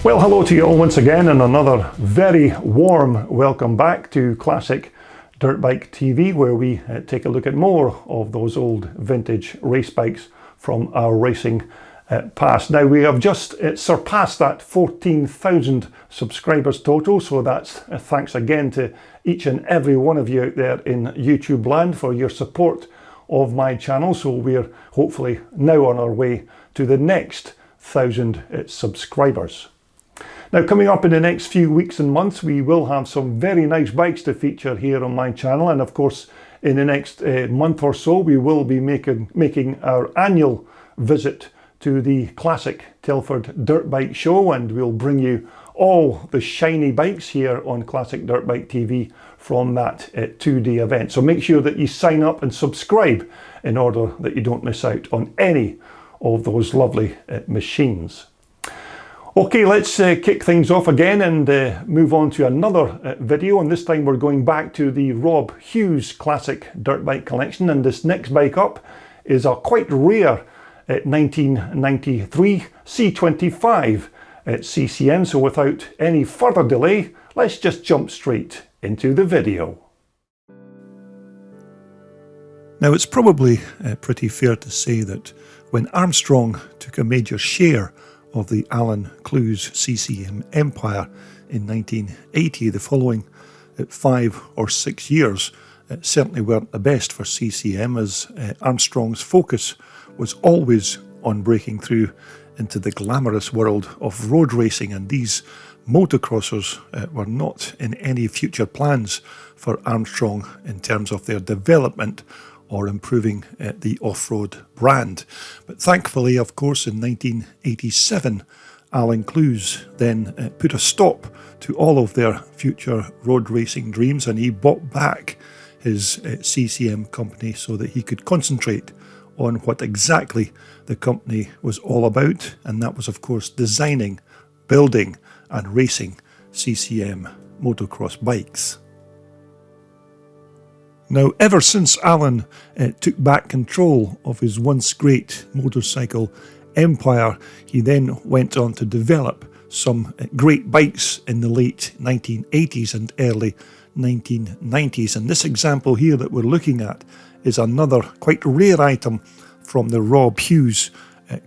Well, hello to you all once again, and another very warm welcome back to Classic Dirt Bike TV, where we take a look at more of those old vintage race bikes from our racing past. Now, we have just surpassed that 14,000 subscribers total, so that's thanks again to each and every one of you out there in YouTube land for your support of my channel. So we're hopefully now on our way to the next 1,000 subscribers. Now, coming up in the next few weeks and months, we will have some very nice bikes to feature here on my channel, and of course in the next month or so we will be making our annual visit to the Classic Telford Dirt Bike Show, and we'll bring you all the shiny bikes here on Classic Dirt Bike TV from that 2-day event. So make sure that you sign up and subscribe in order that you don't miss out on any of those lovely machines. Okay, let's kick things off again and move on to another video, and this time we're going back to the Rob Hughes Classic Dirt Bike collection, and this next bike up is a quite rare 1993 C25 at CCM. So without any further delay, let's just jump straight into the video. Now, it's probably pretty fair to say that when Armstrong took a major share of the Alan Clues CCM empire in 1980, the following 5 or 6 years certainly weren't the best for CCM, as Armstrong's focus was always on breaking through into the glamorous world of road racing, and these motocrossers were not in any future plans for Armstrong in terms of their development or improving the off-road brand. But thankfully, of course, in 1987, Alan Clues then put a stop to all of their future road racing dreams, and he bought back his CCM company so that he could concentrate on what exactly the company was all about, and that was, of course, designing, building and racing CCM motocross bikes. Now, ever since Alan took back control of his once great motorcycle empire, he then went on to develop some great bikes in the late 1980s and early 1990s. And this example here that we're looking at is another quite rare item from the Rob Hughes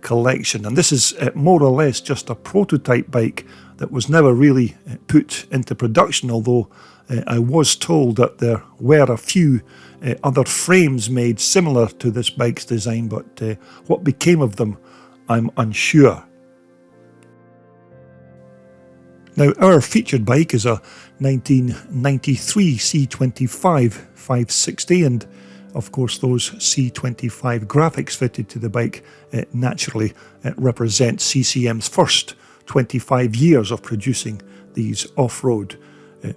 collection. And this is more or less just a prototype bike that was never really put into production, although I was told that there were a few other frames made similar to this bike's design, but what became of them, I'm unsure. Now, our featured bike is a 1993 C25 560, and of course those C25 graphics fitted to the bike naturally represent CCM's first 25 years of producing these off-road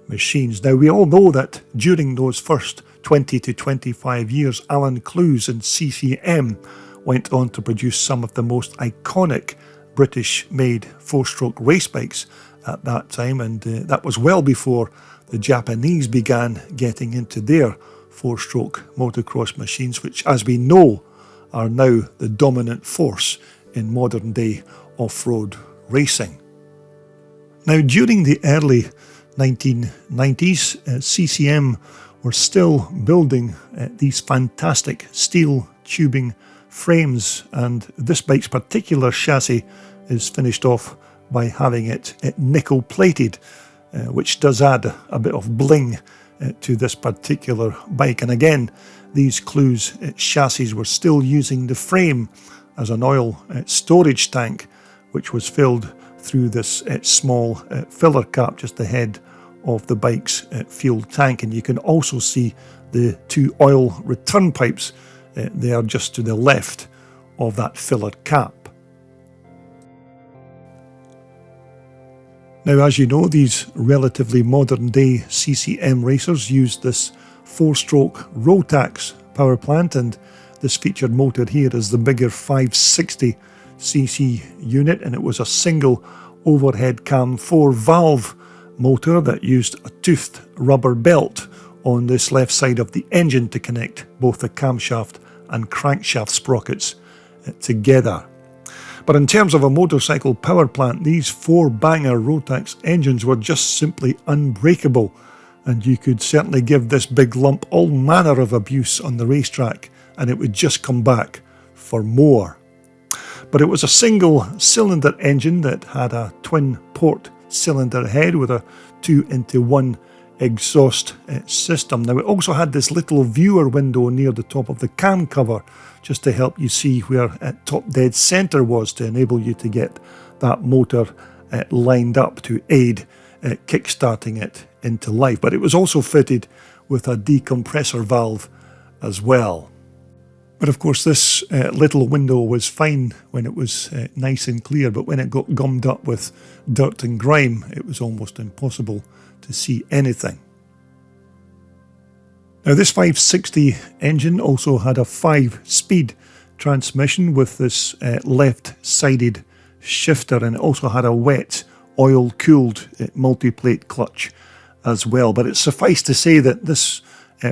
machines. Now, we all know that during those first 20 to 25 years, Alan Clues and CCM went on to produce some of the most iconic British-made four-stroke race bikes at that time, and that was well before the Japanese began getting into their four-stroke motocross machines, which, as we know, are now the dominant force in modern-day off-road racing. Now, during the early 1990s, CCM were still building these fantastic steel tubing frames, and this bike's particular chassis is finished off by having it nickel plated, which does add a bit of bling to this particular bike. And again, these Clues chassis were still using the frame as an oil storage tank, which was filled through this small filler cap just ahead of the bike's fuel tank. And you can also see the 2 oil return pipes there just to the left of that filler cap. Now, as you know, these relatively modern day CCM racers used this 4-stroke Rotax power plant, and this featured motor here is the bigger 560cc unit, and it was a single overhead cam 4-valve motor that used a toothed rubber belt on this left side of the engine to connect both the camshaft and crankshaft sprockets together. But in terms of a motorcycle power plant, these four-banger Rotax engines were just simply unbreakable, and you could certainly give this big lump all manner of abuse on the racetrack and it would just come back for more. But it was a single-cylinder engine that had a twin-port cylinder head with a 2-into-1 exhaust system. Now it also had this little viewer window near the top of the cam cover just to help you see where top dead centre was, to enable you to get that motor lined up to aid kick-starting it into life. But it was also fitted with a decompressor valve as well. But of course this little window was fine when it was nice and clear, but when it got gummed up with dirt and grime, it was almost impossible to see anything. Now this 560 engine also had a 5-speed transmission with this left-sided shifter, and it also had a wet, oil-cooled multi-plate clutch as well. But it's suffice to say that this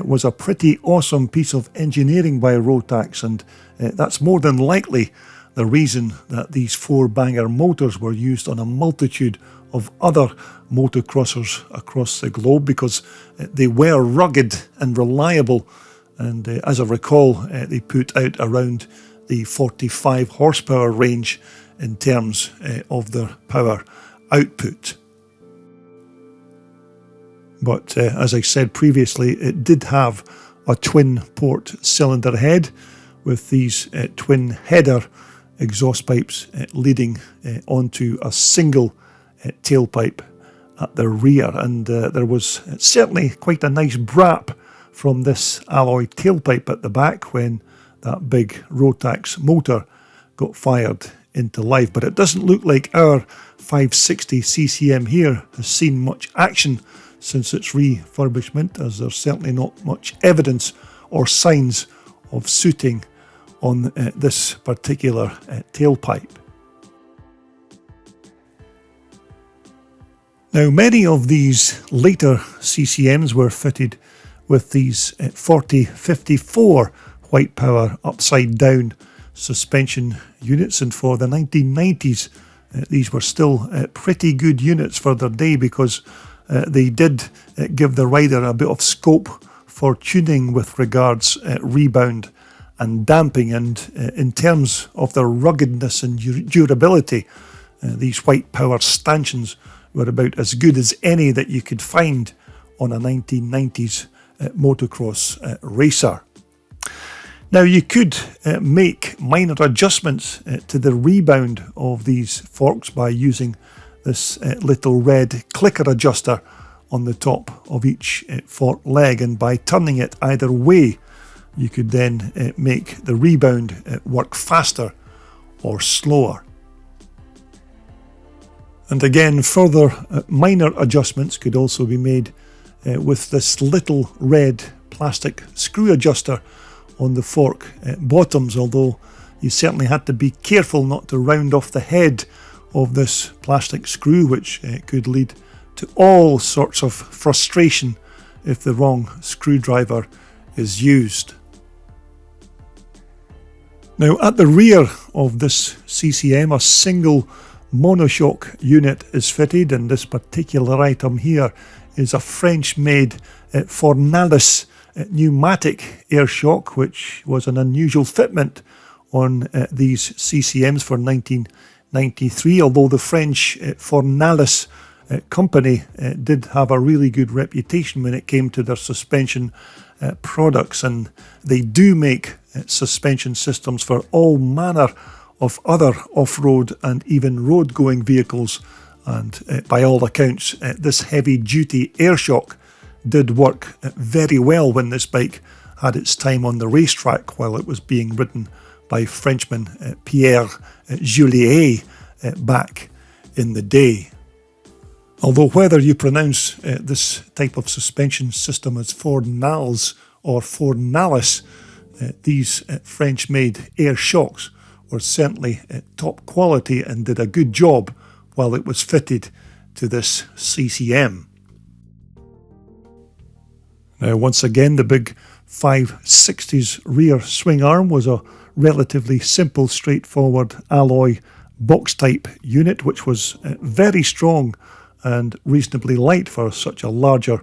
was a pretty awesome piece of engineering by Rotax, and that's more than likely the reason that these four-banger motors were used on a multitude of other motocrossers across the globe, because they were rugged and reliable, and as I recall, they put out around the 45 horsepower range in terms of their power output. But as I said previously, it did have a twin port cylinder head with these twin header exhaust pipes leading onto a single tailpipe at the rear, and there was certainly quite a nice brap from this alloy tailpipe at the back when that big Rotax motor got fired into life. But it doesn't look like our 560 CCM here has seen much action since its refurbishment, as there's certainly not much evidence or signs of sooting on this particular tailpipe. Now many of these later CCMs were fitted with these 4054 white power upside down suspension units, and for the 1990s these were still pretty good units for their day, because they did give the rider a bit of scope for tuning with regards rebound and damping, and in terms of their ruggedness and durability, these white power stanchions were about as good as any that you could find on a 1990s motocross racer. Now you could make minor adjustments to the rebound of these forks by using this little red clicker adjuster on the top of each fork leg, and by turning it either way you could then make the rebound work faster or slower. And again, further minor adjustments could also be made with this little red plastic screw adjuster on the fork bottoms, although you certainly had to be careful not to round off the head of this plastic screw, which could lead to all sorts of frustration if the wrong screwdriver is used. Now at the rear of this CCM, a single monoshock unit is fitted, and this particular item here is a French-made Fornalis pneumatic air shock, which was an unusual fitment on these CCMs for 1993, although the French Fornalis company did have a really good reputation when it came to their suspension products, and they do make suspension systems for all manner of other off-road and even road-going vehicles, and by all accounts this heavy-duty air shock did work very well when this bike had its time on the racetrack while it was being ridden by Frenchman Pierre Juliet back in the day. Although whether you pronounce this type of suspension system as Fornals or Fornalis, these French-made air shocks were certainly top quality and did a good job while it was fitted to this CCM. Now once again, the big 560's rear swing arm was a relatively simple, straightforward alloy box type unit, which was very strong and reasonably light for such a larger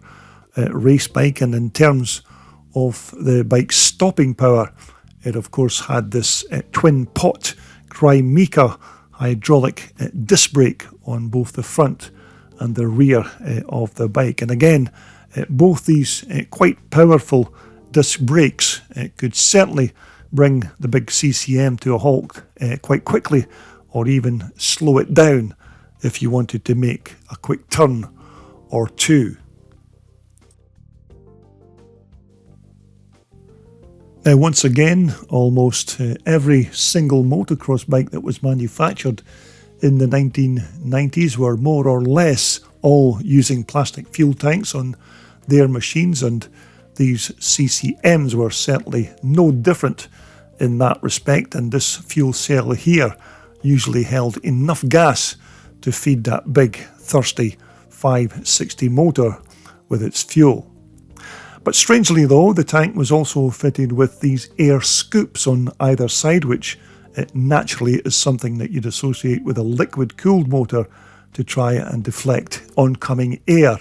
race bike. And in terms of the bike's stopping power, it of course had this twin pot Crymica hydraulic disc brake on both the front and the rear of the bike. And again, both these quite powerful disc brakes could certainly bring the big CCM to a halt quite quickly, or even slow it down if you wanted to make a quick turn or two. Now, once again, almost every single motocross bike that was manufactured in the 1990s were more or less all using plastic fuel tanks on their machines, and these CCMs were certainly no different in that respect. And this fuel cell here usually held enough gas to feed that big, thirsty 560 motor with its fuel. But strangely though, the tank was also fitted with these air scoops on either side, which naturally is something that you'd associate with a liquid-cooled motor to try and deflect oncoming air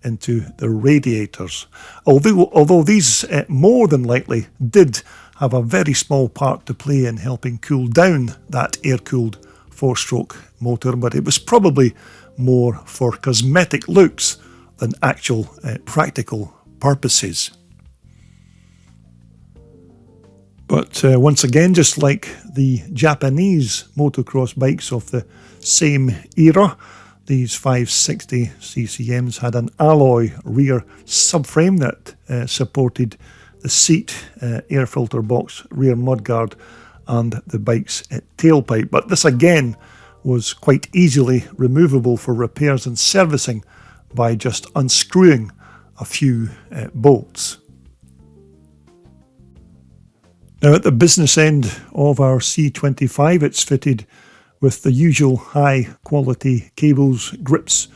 into the radiators. Although these more than likely did have a very small part to play in helping cool down that air-cooled four-stroke motor, but it was probably more for cosmetic looks than actual practical purposes. But once again, just like the Japanese motocross bikes of the same era, these 560 CCMs had an alloy rear subframe that supported the seat, air filter box, rear mudguard and the bike's tailpipe. But this again was quite easily removable for repairs and servicing by just unscrewing a few bolts. Now at the business end of our C25, it's fitted with the usual high quality cables, grips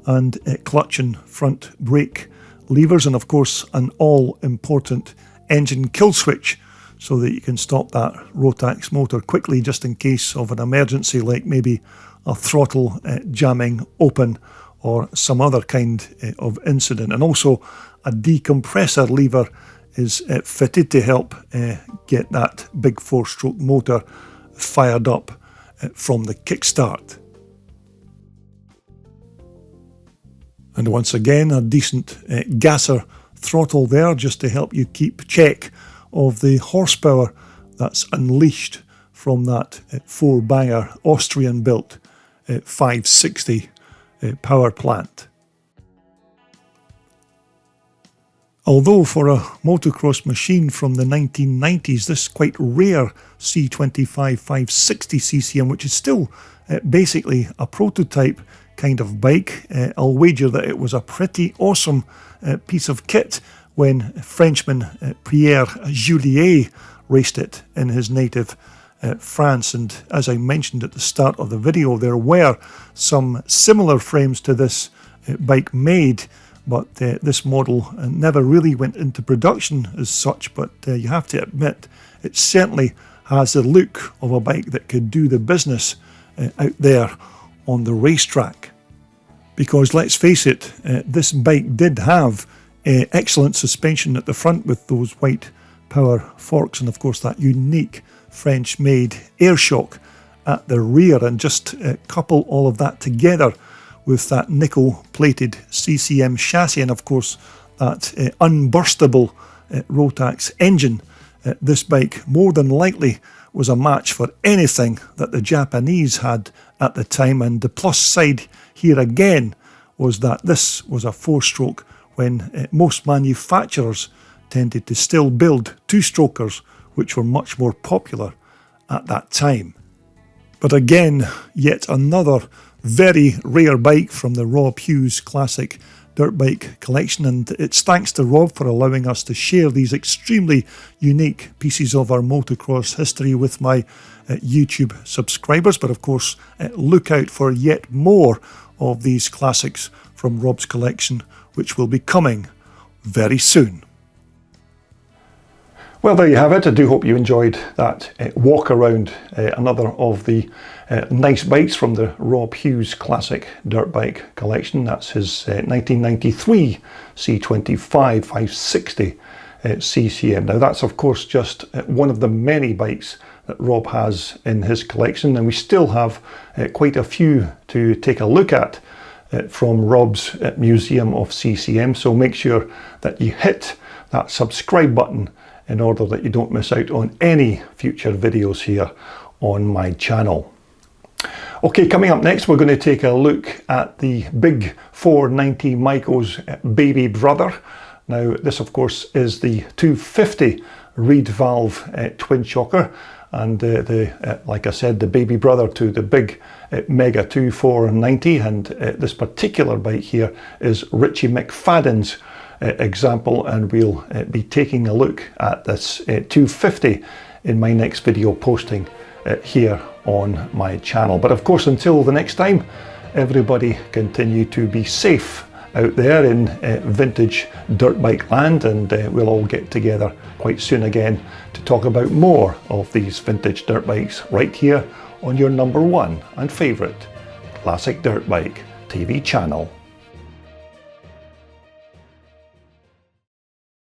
and clutch and front brake levers, and of course an all important engine kill switch so that you can stop that Rotax motor quickly just in case of an emergency, like maybe a throttle jamming open or some other kind of incident. And also a decompressor lever is fitted to help get that big four-stroke motor fired up from the kickstart. And once again, a decent gasser throttle there just to help you keep check of the horsepower that's unleashed from that four-banger Austrian-built 560 power plant. Although for a motocross machine from the 1990s, this quite rare C25 560 CCM, which is still basically a prototype kind of bike, I'll wager that it was a pretty awesome piece of kit when Frenchman Pierre Juliet raced it in his native France. And as I mentioned at the start of the video, there were some similar frames to this bike made, but this model never really went into production as such. But you have to admit, it certainly has the look of a bike that could do the business out there on the racetrack. Because let's face it, this bike did have excellent suspension at the front with those white power forks, and of course that unique French-made air shock at the rear. And just couple all of that together with that nickel-plated CCM chassis and of course that unburstable Rotax engine, this bike more than likely was a match for anything that the Japanese had at the time. And the plus side here again was that this was a four-stroke when most manufacturers tended to still build two-strokers, which were much more popular at that time. But again, yet another very rare bike from the Rob Hughes Classic Dirt Bike collection, and it's thanks to Rob for allowing us to share these extremely unique pieces of our motocross history with my YouTube subscribers. But of course, look out for yet more of these classics from Rob's collection, which will be coming very soon. Well, there you have it. I do hope you enjoyed that walk around another of the nice bikes from the Rob Hughes Classic Dirt Bike collection. That's his 1993 C25 560 CCM. Now that's of course just one of the many bikes that Rob has in his collection, and we still have quite a few to take a look at from Rob's Museum of CCM. So make sure that you hit that subscribe button in order that you don't miss out on any future videos here on my channel. Okay, coming up next, we're going to take a look at the big 490 Michael's baby brother. Now, this of course is the 250 reed valve twin shocker, and like I said, the baby brother to the big Mega 2490, and this particular bike here is Richie McFadden's example, and we'll be taking a look at this 250 in my next video posting here on my channel. But of course, until the next time, everybody continue to be safe out there in vintage dirt bike land, and we'll all get together quite soon again to talk about more of these vintage dirt bikes right here on your #1 and favourite Classic Dirt Bike TV channel.